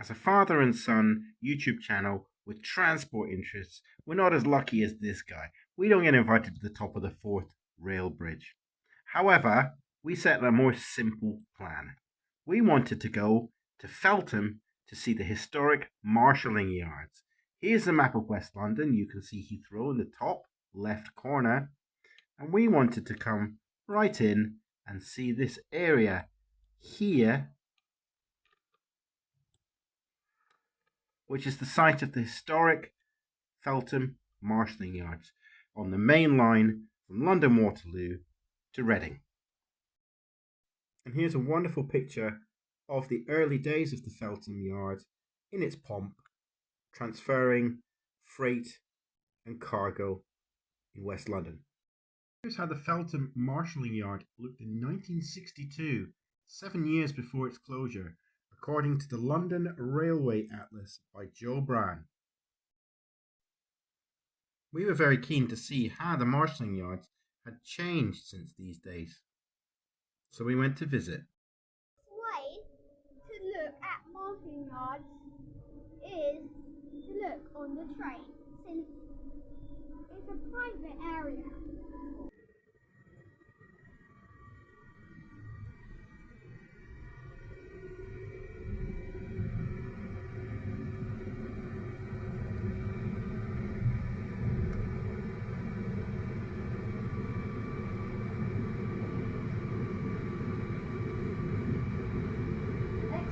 As a father and son YouTube channel with transport interests, we're not as lucky as this guy. We don't get invited to the top of the fourth rail bridge. However, we set a more simple plan. We wanted to go to Feltham to see the historic marshalling yards. Here's the map of West London. You can see Heathrow in the top left corner. And we wanted to come right in and see this area here, which is the site of the historic Feltham marshalling yards on the main line from London Waterloo to Reading. And here's a wonderful picture of the early days of the Feltham yard in its pomp, transferring freight and cargo in West London. Here's how the Feltham marshalling yard looked in 1962, 7 years before its closure, according to the London Railway Atlas by Joe Brown. We were very keen to see how the marshalling yards had changed since these days, so we went to visit. The way to look at marshalling yards is to look on the train, since it's a private area.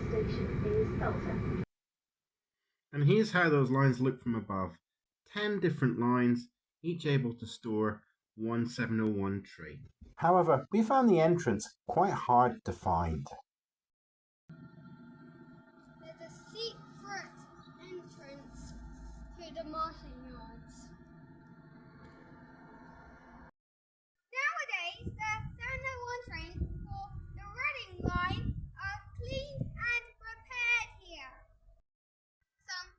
Station is Feltham. And here's how those lines look from above. 10 different lines, each able to store one 701 train. However, we found the entrance quite hard to find. There's a secret entrance to the marshalling yards. Nowadays, the 701 trains for the Reading line are cleaned and repaired here. Some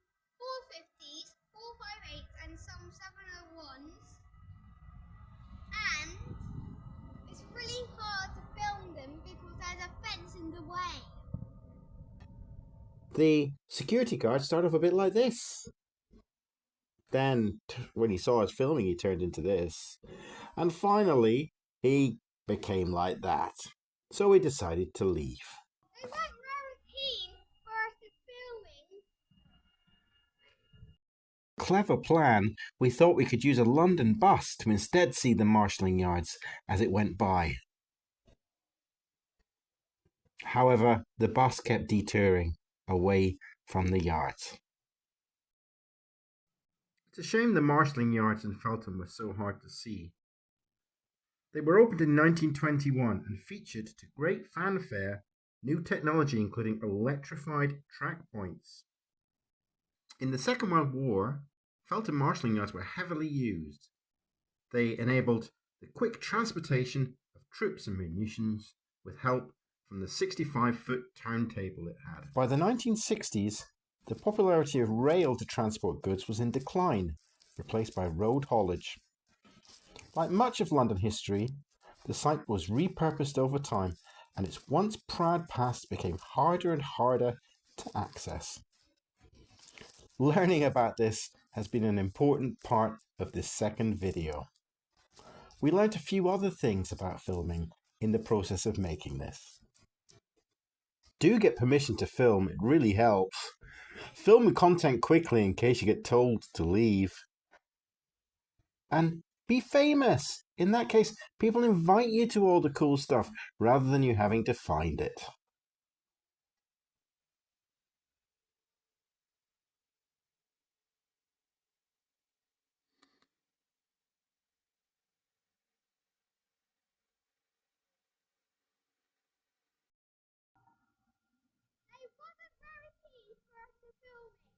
450s, 458s and some 701s. And it's really hard to film them because there's a fence in the way. The security guard started off a bit like this. Then, when he saw us filming, he turned into this. And finally, he became like that. So we decided to leave. They weren't very keen for us to filming. Clever plan, we thought we could use a London bus to instead see the marshalling yards as it went by. However, the bus kept detouring away from the yards. It's a shame the marshalling yards in Feltham were so hard to see. They were opened in 1921 and featured to great fanfare new technology including electrified track points. In the Second World War, Feltham marshalling yards were heavily used. They enabled the quick transportation of troops and munitions with help from the 65-foot turntable it had. By the 1960s, the popularity of rail to transport goods was in decline, replaced by road haulage. Like much of London history, the site was repurposed over time, and its once proud past became harder and harder to access. Learning about this has been an important part of this second video. We learned a few other things about filming in the process of making this. Do get permission to film, it really helps. Film content quickly in case you get told to leave. And be famous. In that case, people invite you to all the cool stuff rather than you having to find it. They wasn't very keen for us to film it.